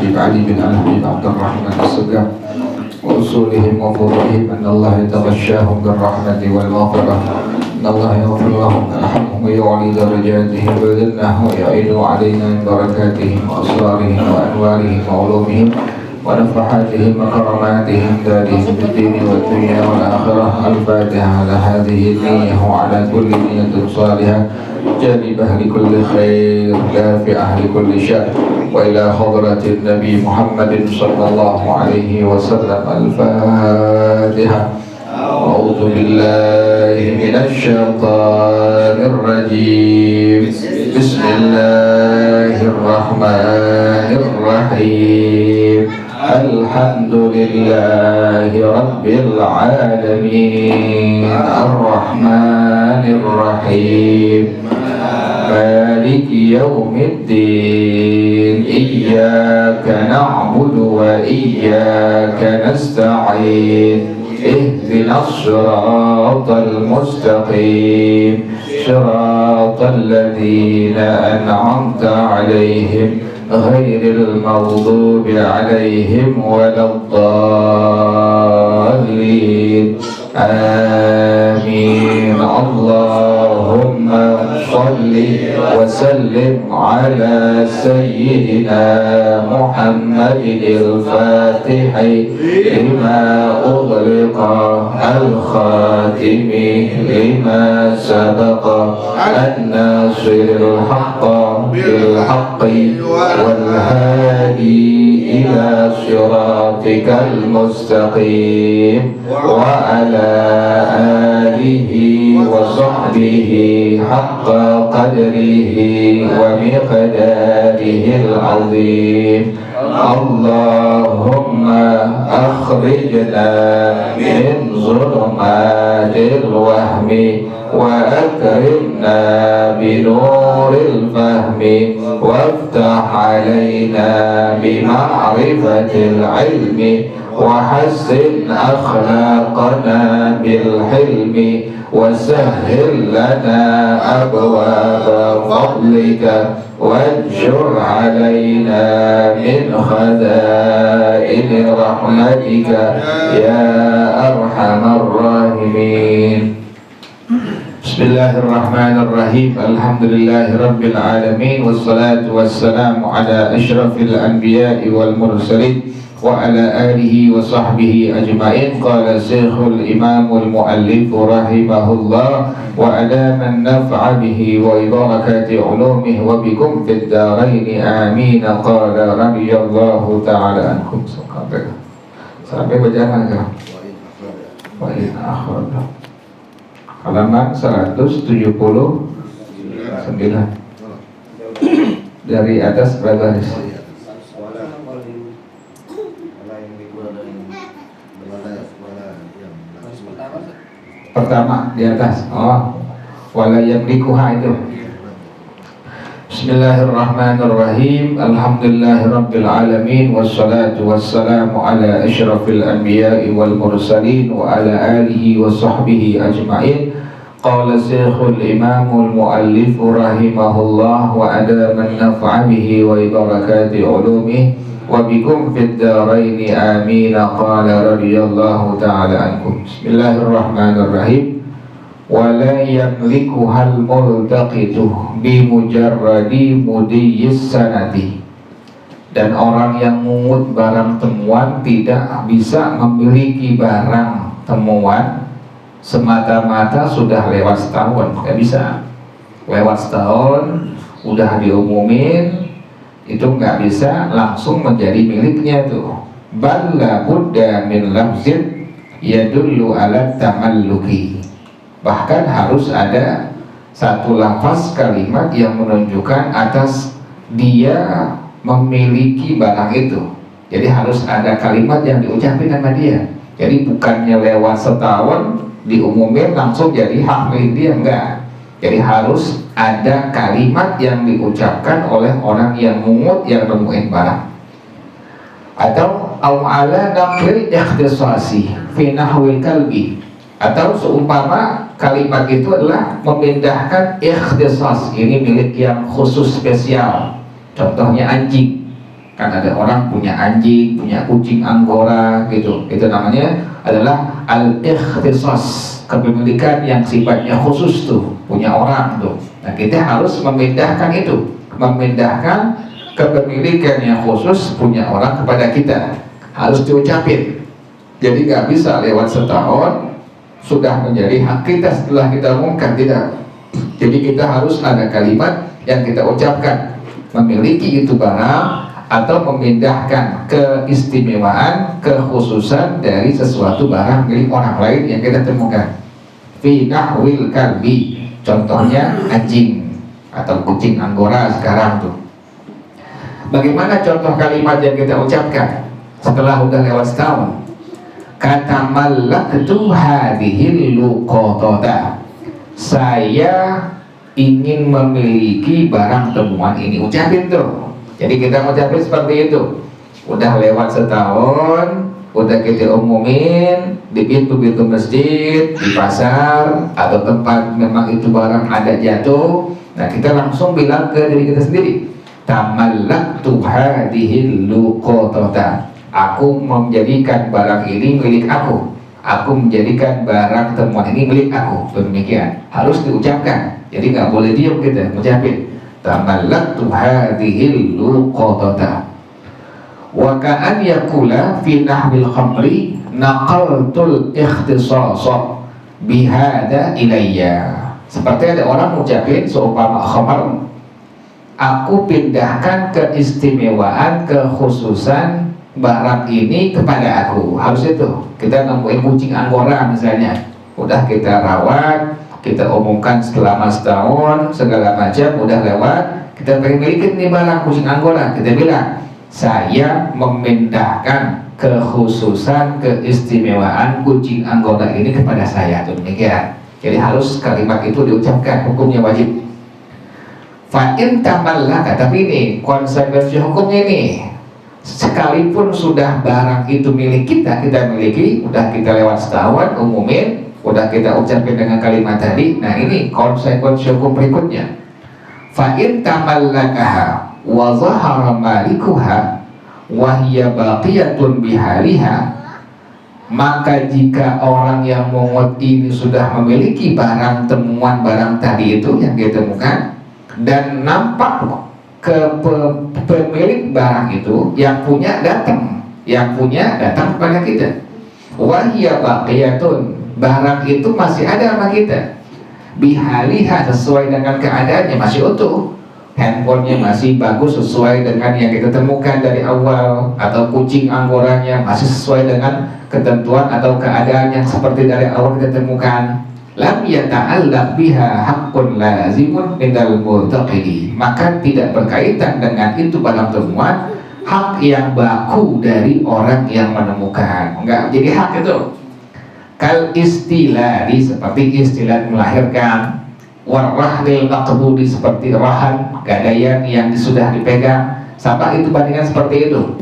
الحبيب علي بن الحبيب عبد الرحمن السقاف وأصولهم وفروعهم أن الله يتغشاهم بالرحمة والمغفرة، أن الله يغفر لهم ويرحمهم ويعلي درجاتهم ويذلهم ويعين علينا من بركاتهم وأسرارهم وأنوارهم وعلومهم ونفحاتهم وكراماتهم دارهم في الدين والدنيا والآخرة. الفاتحة على هذه النية وعلى كل نية صالحة جالبة لكل خير دافعة لكل شر، وإلى حضرة النبي محمد صلى الله عليه وسلم. الفاتحة. أعوذ بالله من الشيطان الرجيم. بسم الله الرحمن الرحيم. الحمد لله رب العالمين الرحمن الرحيم مالك يوم الدين إياك نعبد وإياك نستعين اهدنا الصراط المستقيم صراط الذين أنعمت عليهم غير المغضوب عليهم ولا الضالين. آمين. اللهم صل وسلم على سيدنا محمد الفاتح لما أغلق الخاتم لما سبق الناصر الحق بالحق والهادي إلى صراطك المستقيم وعلى آله وصحبه حق قدره ومقداره العظيم. اللهم أخرجنا من ظلمات الوهم وأكرمنا بنور الفهم وافتح علينا بمعرفة العلم وحسن أخلاقنا بالحلم وسهل لنا أبواب فضلك وانشر علينا من خزائن رحمتك يا أرحم الراحمين. Bismillahirrahmanirrahim. Alhamdulillahi rabbil alamin wassalatu wassalamu ala asyrafil anbiya'i wal mursalin wa ala alihi wa sahbihi ajma'in. Qala Syekhul Imamul Muallif rahimahullah wa adaman naf'a bihi wa ibarakati ulumihi wa bikum fid daraini amin. Qala radiyallahu ta'ala ankum. Sampai bacaan kan? Wa in akhirna halaman 179 dari atas berbaris. Pertama di atas. Wala yamlikuha itu. Bismillahirrahmanirrahim. Alhamdulillahirabbil alamin wassalatu wassalamu ala asyrafil anbiya'i wal mursalin wa ala alihi wa sahbihi ajma'in. Qala Syekhul Imamul Muallif rahimahullah wa adaman naf'a bihi wa ibarakati ulumihi wa bikum fid daraini amin. Qala radiyallahu ta'ala ankum. Bismillahirrahmanirrahim. Wala yamlikuhal multaqitu bimujarradi mudiyis sanati. Dan orang yang mungut barang temuan tidak bisa memiliki barang temuan semata-mata sudah lewat setahun. Gak bisa. Lewat setahun udah diumumin, itu gak bisa langsung menjadi miliknya tuh. Balla budda min lafzin yadullu ala tamalluki. Bahkan harus ada satu lafaz kalimat yang menunjukkan atas dia memiliki barang itu. Jadi harus ada kalimat yang diucapin sama dia. Jadi bukannya lewat setahun diumumin langsung jadi hak milik dia, enggak. Jadi harus ada kalimat yang diucapkan oleh orang yang mungut yang nemuin barang. Atau ala naqlil ikhtisasi fi nahwil kalbi. Atau seumpama kalimat itu adalah memindahkan ikhtisas, ini milik yang khusus spesial. Contohnya anjing. Kan ada orang punya anjing, punya kucing Anggora gitu. Itu namanya adalah al-ikhtisas, kepemilikan yang sifatnya khusus tuh, punya orang tuh. Nah, kita harus memindahkan itu, memindahkan kepemilikan yang khusus punya orang kepada kita. Harus diucapin. Jadi nggak bisa lewat setahun sudah menjadi hak kita setelah kita umumkan, tidak. Jadi kita harus ada kalimat yang kita ucapkan, memiliki itu barang atau memindahkan keistimewaan, kekhususan dari sesuatu barang milik orang lain yang kita temukan. Fi nahwil kalbi, contohnya anjing atau kucing Anggora sekarang tuh. Bagaimana contoh kalimat yang kita ucapkan setelah udah lewat setahun? Kata malaktu hadhil luqatata, saya ingin memiliki barang temuan ini. Ucapin tuh. Jadi kita ucapin seperti itu. Udah lewat setahun, udah kita umumin di pintu-pintu masjid, di pasar atau tempat memang itu barang ada jatuh. Nah, kita langsung bilang ke diri kita sendiri, tamallaktu hadhil luqatata, aku menjadikan barang ini milik aku. Aku menjadikan barang temuan ini milik aku. Demikian harus diucapkan. Jadi nggak boleh diam kita, ucapin tamallaktu hadhil luqatata. Wa ka'an yaqula fi nahwil khamri naqaltul ikhtisasa bihada ilayya. Seperti ada orang mengucapin seumpama khamar, aku pindahkan keistimewaan, kekhususan barang ini kepada aku. Harus itu. Kita nemuin kucing Anggora misalnya, udah kita rawat, kita umumkan selama setahun, segala macam udah lewat, kita pengen milikin nih barang kucing Anggora, kita bilang, saya memindahkan kekhususan, keistimewaan kucing Anggora ini kepada saya. Demikian. Jadi harus kalimat itu diucapkan, hukumnya wajib. Fa'in tamallaka, tapi ini konsekuensi hukumnya ini, sekalipun sudah barang itu milik kita, kita miliki, udah kita lewat setahun, umumin, udah kita ucapin dengan kalimat tadi. Nah, ini konsekuensi hukum berikutnya. Fa'in tamallakaha wa zahara malikuha wa hiya baqiyatun bihaliha, maka jika orang yang mungut ini sudah memiliki barang temuan barang tadi itu yang dia temukan, dan nampak ke pemilik barang itu yang punya datang kepada kita, wa hiya baqiyatun, barang itu masih ada sama kita, bihaliha, sesuai dengan keadaannya, masih utuh, handphonenya masih bagus sesuai dengan yang kita temukan dari awal, atau kucing Anggoranya masih sesuai dengan ketentuan atau keadaan yang seperti dari awal kita temukan, lam yata'allaq biha haqqun lazimun minal multaqidi, maka tidak berkaitan dengan itu barang temuan hak yang baku dari orang yang menemukan. Enggak jadi hak itu. Kal istilari, seperti istilah melahirkan, warrahlil maqbudi, seperti rahan, gadaian yang sudah dipegang, sama itu bandingan seperti itu.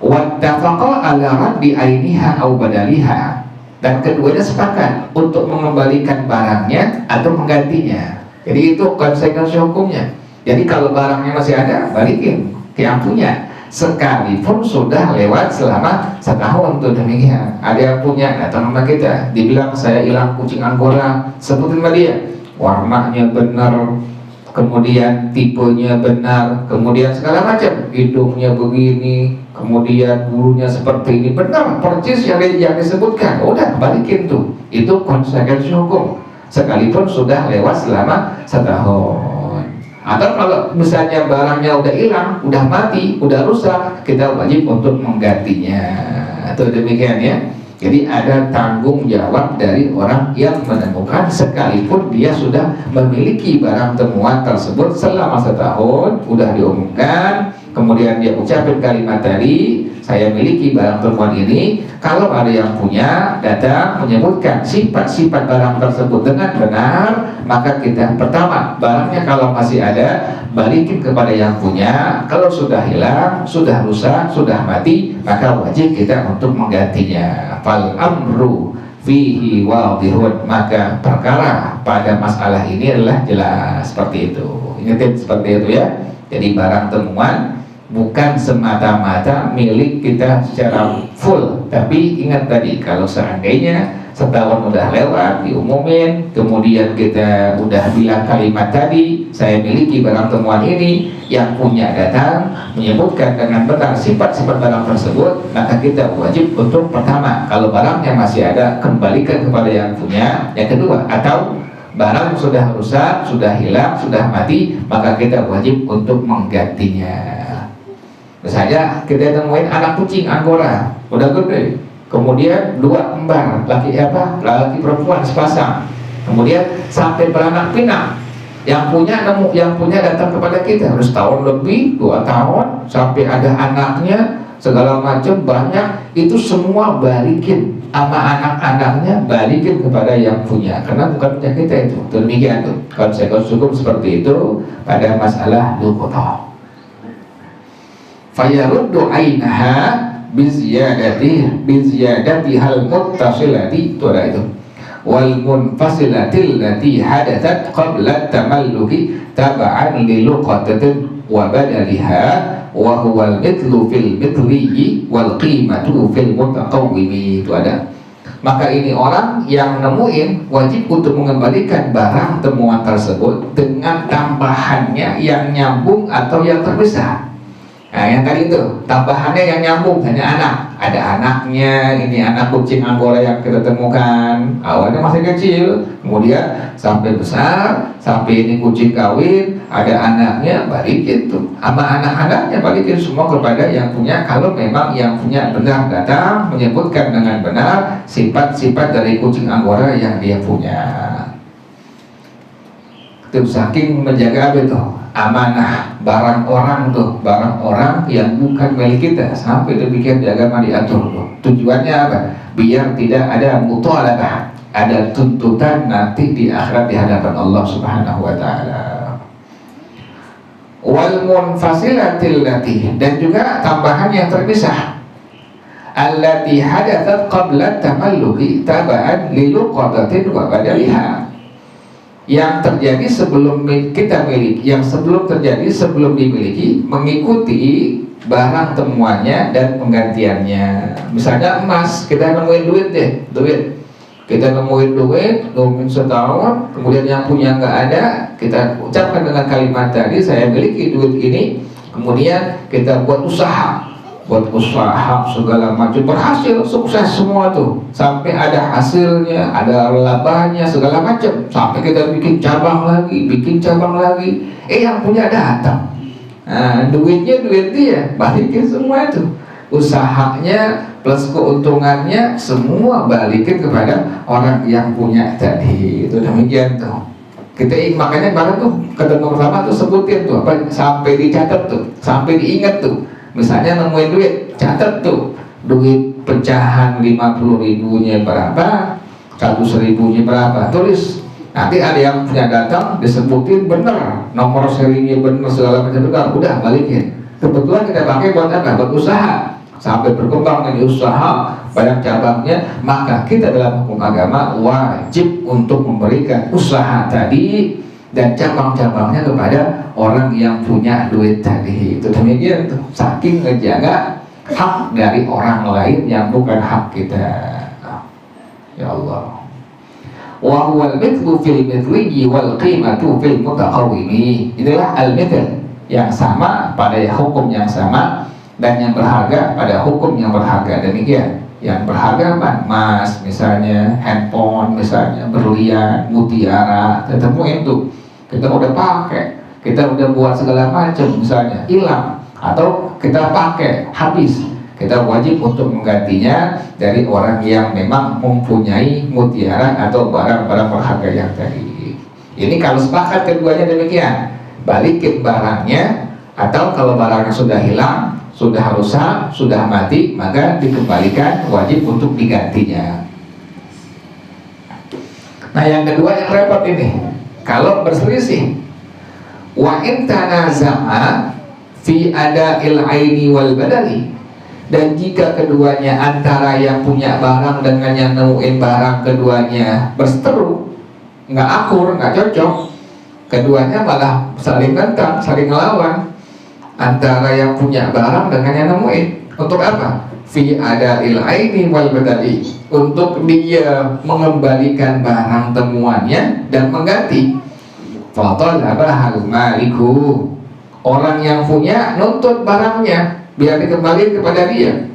Wattafaqa ala raddi ainiha au badaliha, dan keduanya sepakat untuk mengembalikan barangnya atau menggantinya. Jadi itu konsekuensi hukumnya. Jadi kalau barangnya masih ada, balikin ke yang punya, sekalipun sudah lewat selama setahun tuh. Demikian. Ada yang punya, datang sama kita, dibilang saya hilang kucing Anggora, sebutin sama dia, warnanya benar, kemudian tipenya benar, kemudian segala macam, hidungnya begini, kemudian bulunya seperti ini, benar persis yang disebutkan, udah balikin tuh. Itu konsekuensi hukum, sekalipun sudah lewat selama setahun. Atau kalau misalnya barangnya udah hilang, udah mati, udah rusak, kita wajib untuk menggantinya. Atau demikian ya. Jadi ada tanggung jawab dari orang yang menemukan, sekalipun dia sudah memiliki barang temuan tersebut selama setahun, udah diumumkan, kemudian dia ucapin kalimat tadi, saya miliki barang temuan ini. Kalau ada yang punya, datang menyebutkan sifat-sifat barang tersebut dengan benar, maka kita pertama, barangnya kalau masih ada, balikin kepada yang punya. Kalau sudah hilang, sudah rusak, sudah mati, maka wajib kita untuk menggantinya. Fal amru fihi wadihun, maka perkara pada masalah ini adalah jelas seperti itu. Ingatin seperti itu ya. Jadi barang temuan bukan semata-mata milik kita secara full. Tapi ingat tadi, kalau seandainya setahun udah lewat diumumin, kemudian kita udah bilang kalimat tadi, saya miliki barang temuan ini, yang punya datang menyebutkan dengan benar sifat-sifat barang tersebut, maka kita wajib untuk pertama, kalau barangnya masih ada, kembalikan kepada yang punya. Yang kedua, atau barang sudah rusak, sudah hilang, sudah mati, maka kita wajib untuk menggantinya. Misalnya kita temuin anak kucing Angora udah gede, kemudian 2 kembar, laki perempuan sepasang, kemudian sampai beranak pinak, yang punya datang kepada kita harus tahun lebih, 2 tahun, sampai ada anaknya segala macam banyak, itu semua balikin sama anak-anaknya, balikin kepada yang punya, karena bukan punya kita itu. Demikian tuh konsekuensi hukum seperti itu pada masalah luqtah. Fayaruddu ainaha biziyadati hal muttasilati, itu ada itu, wal munfasilatil lati hadathat qabla tamalluki tab'an li luqatatin wa badaliha wa huwa al-mithlu fil mithli wal qimatu fil mutaqawwimi, itu ada. Maka ini orang yang nemuin wajib untuk mengembalikan barang temuan tersebut dengan tambahannya yang nyambung atau yang terpisah. Nah, yang tadi itu tambahannya yang nyambung, hanya anak, ada anaknya, ini anak kucing Angora yang kita temukan, awalnya masih kecil, kemudian sampai besar, sampai ini kucing kawin, ada anaknya, balikin tuh, sama anak-anaknya balikin semua kepada yang punya. Kalau memang yang punya benar datang menyebutkan dengan benar sifat-sifat dari kucing Angora yang dia punya. Itu saking menjaga apa itu? Amanah barang orang tuh, barang orang yang bukan milik kita, sampai demikian di agama diatur tuh. Tujuannya apa? Biar tidak ada muthalabah, ada tuntutan nanti di akhirat di hadapan Allah Subhanahu wa taala. Wal munfasilatil lati, dan juga tambahan yang terpisah, allati hadathat qabla tamalluki taba'an li luqatatin wa badaliha, yang terjadi sebelum kita miliki, yang sebelum terjadi sebelum dimiliki, mengikuti barang temuannya dan penggantiannya. Misalnya emas, kita nemuin duit kita nemuin duit setahun, kemudian yang punya nggak ada, kita ucapkan dengan kalimat tadi, saya miliki duit ini, kemudian kita buat usaha segala macam, berhasil, sukses semua tuh, sampai ada hasilnya, ada labanya segala macam, sampai kita bikin cabang lagi, yang punya datang, nah, duitnya duit dia, balikin semua itu, usahanya plus keuntungannya semua balikin kepada orang yang punya tadi. Itu demikian tuh. Kita makanya barang tuh ketemu pertama tuh sebutin tuh apa, sampai dicatat tuh, sampai diingat tuh. Misalnya nemuin duit, catat tuh, duit pecahan 50.000-nya berapa, 100.000-nya berapa, tulis. Nanti ada yang punya datang, disebutin bener, nomor serinya bener, segala macam benar, udah balikin. Kebetulan kita pakai buat apa? Buat usaha. Sampai berkembang dari usaha, banyak cabangnya, maka kita dalam hukum agama wajib untuk memberikan usaha tadi dan cabang-cabangnya kepada orang yang punya duit tadi. Itu demikian tuh, saking ngejaga hak dari orang lain yang bukan hak kita. Ya Allah. Wa huwal mithlu fil mithli wal qimatu fil mutaqawwimi. Itulah al-mithl, yang sama pada hukum yang sama dan yang berharga pada hukum yang berharga. Demikian. Yang berharga apa? Emas misalnya, handphone misalnya, berlian, mutiara, temuin tuh. Kita udah pakai, kita udah buat segala macam, misalnya hilang atau kita pakai habis, kita wajib untuk menggantinya dari orang yang memang mempunyai mutiara atau barang-barang berharga yang tadi. Ini kalau sepakat keduanya demikian, balikin barangnya, atau kalau barangnya sudah hilang, sudah rusak, sudah mati, maka dikembalikan, wajib untuk digantinya. Nah, yang kedua yang repot ini, kalau berselisih, wa in tanaza'a fi ada'il aini wal badali, dan jika keduanya antara yang punya barang dengan yang nemuin barang, keduanya berseteru, nggak akur, nggak cocok, keduanya malah saling nentang, saling ngelawan, antara yang punya barang dengan yang nemuin. Untuk apa? Fi ada'il aini wal badali, untuk dia mengembalikan barang temuannya dan mengganti. Fatalabahal maliku, orang yang punya nuntut barangnya biar dikembalikan kepada dia.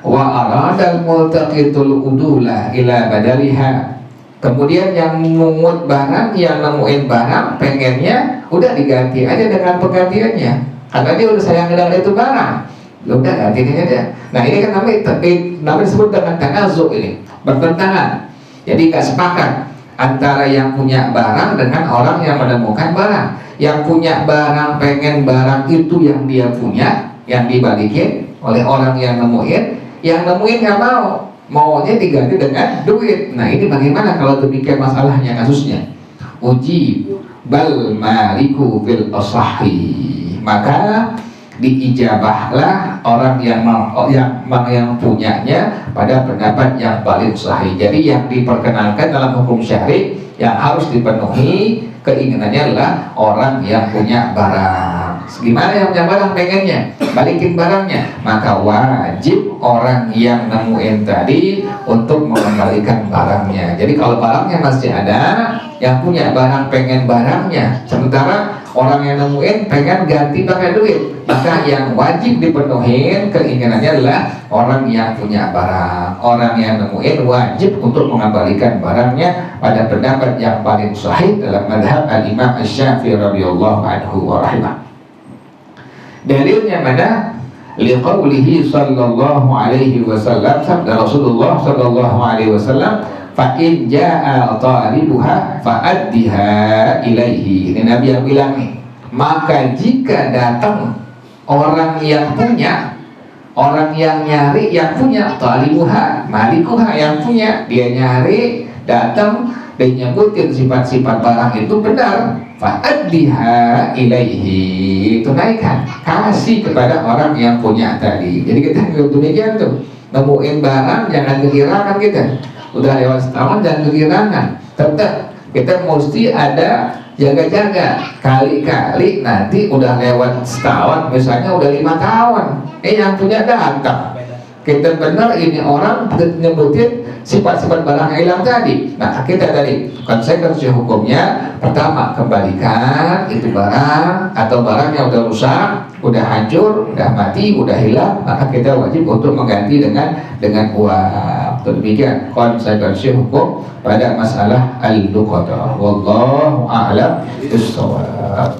Wa aradal multaqitul udula ila badaliha, kemudian yang memungut barang, yang nemuin barang, pengennya udah diganti aja dengan penggantiannya, karena dia udah sayang dengan itu barang, udah gantiin aja. Nah ini kan namanya disebut dengan tanazu, ini bertentangan. Jadi gak sepakat antara yang punya barang dengan orang yang menemukan barang. Yang punya barang pengen barang itu yang dia punya, yang dibalikin oleh orang yang nemuin. Yang nemuin gak mau, maunya diganti dengan duit. Nah ini bagaimana kalau demikian masalahnya, kasusnya? Uji bal maliku bil asahi, maka diijabahlah orang yang punyanya pada pendapat yang paling sahih. Jadi yang diperkenalkan dalam hukum syar'i yang harus dipenuhi keinginannya adalah orang yang punya barang. Gimana yang punya barang pengennya balikin barangnya, maka wajib orang yang nemuin tadi untuk mengembalikan barangnya. Jadi kalau barangnya masih ada, yang punya barang pengen barangnya, sementara orang yang nemuin pengen ganti pakai duit, maka yang wajib dipenuhi keinginannya adalah orang yang punya barang. Orang yang nemuin wajib untuk mengembalikan barangnya pada pendapat yang paling sahih dalam mazhab al-Imam Asy-Syafi'i radhiyallahu anhu wa rahimah. Dalilnya mana? Liqaulihi sallallahu alaihi wasallam, sabda Rasulullah sallallahu alaihi wasallam, fa in jaa talibuha fa'addiha ilaihi. Ini Nabi yang bilang nih, maka jika datang orang yang punya, orang yang nyari, yang punya, talibuha, malikuha, yang punya, dia nyari, datang, dia nyebutin sifat-sifat barang itu benar, fa'addiha ilaihi, tunaikan, kasih kepada orang yang punya tadi. Jadi kita demikian tuh, nemuin barang jangan kegirangan kita. Udah lewat setahun jangan kegirangan, tetap kita mesti ada jaga-jaga. Kali-kali nanti udah lewat setahun, misalnya udah 5 tahun, yang punya datang, kita benar ini orang nyebutin sifat-sifat barang yang hilang tadi. Nah kita tadi konsekuensi hukumnya, pertama kembalikan itu barang, atau barang yang udah rusak, udah hancur, udah mati, udah hilang, maka kita wajib untuk mengganti dengan uang. Demikian konsekuensi hukum pada masalah al-luqadah. Wallahu a'lam bishawab.